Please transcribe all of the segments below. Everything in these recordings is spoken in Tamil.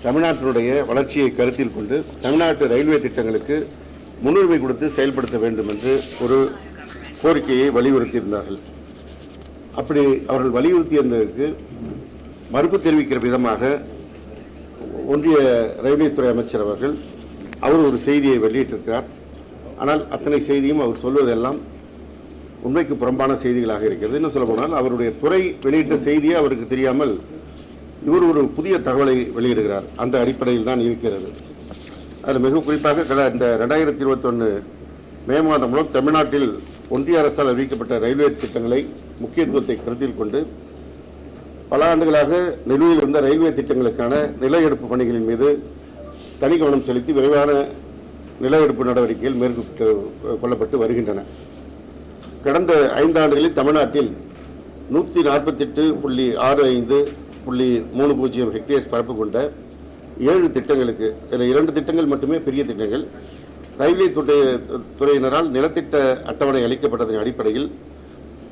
தமிழ்நாட்டினுடைய வளர்ச்சியை கருத்தில் கொண்டு தமிழ்நாட்டு ரயில்வே திட்டங்களுக்கு முன்னுரிமை கொடுத்து செயல்படுத்த வேண்டும் என்று ஒரு கோரிக்கையை வலியுறுத்தியிருந்தார்கள். அப்படி அவர்கள் வலியுறுத்தியிருந்ததற்கு மறுப்பு தெரிவிக்கிற விதமாக ஒன்றிய ரயில்வே துறை அமைச்சர் அவர்கள் ஒரு செய்தியை வெளியிட்டிருக்கிறார். ஆனால் அத்தனை செய்தியும் அவர் சொல்வதெல்லாம் உண்மைக்கு புறம்பான செய்திகளாக இருக்கிறது. இன்னும் சொல்ல போனால் அவருடைய துறை வெளியிட்ட செய்தியே அவருக்கு தெரியாமல் இவர் ஒரு புதிய தகவலை வெளியிடுகிறார். அந்த அடிப்படையில் தான் இருக்கிறது. அதில் மிக குறிப்பாக இந்த 2021 மே மாதம் மூலம் தமிழ்நாட்டில் ஒன்றிய அரசால் அறிவிக்கப்பட்ட ரயில்வே திட்டங்களை முக்கியத்துவத்தை கருத்தில் கொண்டு பல ஆண்டுகளாக நிலுவையில் இருந்த ரயில்வே திட்டங்களுக்கான நில எடுப்பு பணிகளின் மீது தனி கவனம் செலுத்தி விரைவான நில எடுப்பு நடவடிக்கைகள் மேற்கொள்ளப்பட்டு வருகின்றன. கடந்த 5 ஆண்டுகளில் தமிழ்நாட்டில் 148.65.30 ஹெக்டேர்ஸ் பரப்பு கொண்ட 7 திட்டங்களுக்கு, இதில் 2 திட்டங்கள் மட்டுமே பெரிய திட்டங்கள், ரயில்வே துறையினரால் நிலத்திட்ட அட்டவணை அளிக்கப்பட்டதன் அடிப்படையில்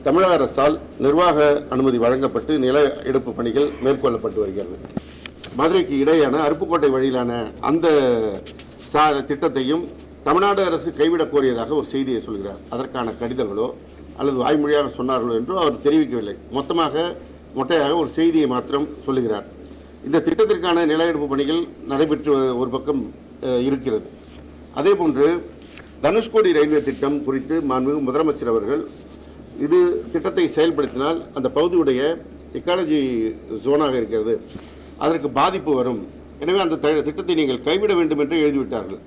தமிழக அரசால் நிர்வாக அனுமதி வழங்கப்பட்டு நில எடுப்பு பணிகள் மேற்கொள்ளப்பட்டு வருகிறது. மதுரைக்கு இடையான அருப்புக்கோட்டை வழியிலான அந்த திட்டத்தையும் தமிழ்நாடு அரசு கைவிடக் கோரியதாக ஒரு செய்தியை சொல்கிறார். அதற்கான கடிதங்களோ அல்லது வாய்மொழியாக சொன்னார்களோ என்றோ அவர் தெரிவிக்கவில்லை. மொட்டையாக ஒரு செய்தியை மாத்திரம் சொல்லுகிறார். இந்த திட்டத்திற்கான நில எடுப்பு பணிகள் நடைபெற்று ஒரு பக்கம் இருக்கிறது. அதேபோன்று தனுஷ்கோடி ரயில்வே திட்டம் குறித்து மாண்புமிகு முதலமைச்சர் அவர்கள் இது திட்டத்தை செயல்படுத்தினால் அந்த பகுதியுடைய எக்காலஜி ஜோனாக இருக்கிறது, அதற்கு பாதிப்பு வரும், எனவே அந்த திட்டத்தை நீங்கள் கைவிட வேண்டும் என்று எழுதிவிட்டார்கள்.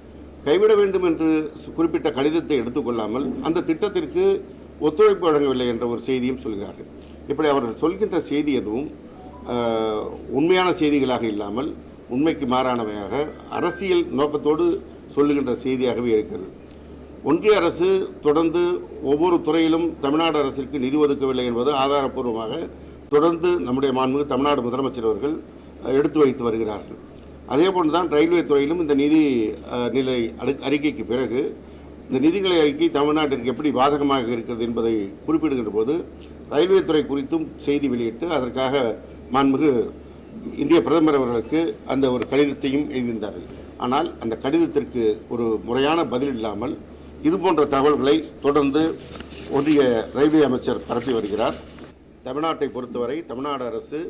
கைவிட வேண்டும் என்று குறிப்பிட்ட கடிதத்தை எடுத்துக்கொள்ளாமல் அந்த திட்டத்திற்கு ஒத்துழைப்பு வழங்கவில்லை என்ற ஒரு செய்தியும் சொல்கிறார்கள். இப்படி அவர்கள் சொல்கின்ற செய்தி எதுவும் உண்மையான செய்திகளாக இல்லாமல் உண்மைக்கு மாறானவையாக அரசியல் நோக்கத்தோடு சொல்லுகின்ற செய்தியாகவே இருக்கிறது. ஒன்றிய அரசு தொடர்ந்து ஒவ்வொரு துறையிலும் தமிழ்நாடு அரசிற்கு நிதி ஒதுக்கவில்லை என்பது ஆதாரப்பூர்வமாக தொடர்ந்து நம்முடைய மாண்புமிகு தமிழ்நாடு முதலமைச்சர் அவர்கள் எடுத்து வைத்து வருகிறார்கள். அதேபோன்றுதான் ரயில்வே துறையிலும் இந்த நிதி நிலை அறிக்கைக்கு பிறகு இந்த நிதிநிலை அறிக்கை தமிழ்நாட்டிற்கு எப்படி பாதகமாக இருக்கிறது என்பதை குறிப்பிடுகின்ற போது ரயில்வே துறை குறித்தும் செய்தி வெளியிட்டு அதற்காக மாண்புமிகு இந்திய பிரதமர் அவர்களுக்கு அந்த ஒரு கடிதத்தையும் எழுதியிருந்தார்கள். ஆனால் அந்த கடிதத்திற்கு ஒரு முறையான பதில் இல்லாமல் இதுபோன்ற தகவல்களை தொடர்ந்து ஒன்றிய ரயில்வே அமைச்சர் பரப்பி வருகிறார். தமிழ்நாட்டை பொறுத்தவரை தமிழ்நாடு அரசு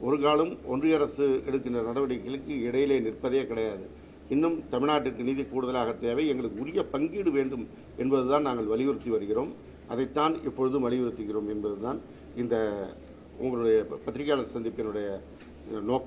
ஒரு காலம் ஒன்றிய அரசு எடுக்கின்ற நடவடிக்கைகளுக்கு இடையிலே நிற்பதே கிடையாது. இன்னும் தமிழ்நாட்டுக்கு நிதி கூடுதலாக தேவை, எங்களுக்கு உரிய பங்கீடு வேண்டும் என்பதுதான் நாங்கள் வலியுறுத்தி வருகிறோம். அதைத்தான் இப்பொழுதும் வலியுறுத்துகிறோம் என்பதுதான் இந்த உங்களுடைய பத்திரிகையாளர் சந்திப்பினுடைய நோக்கம்.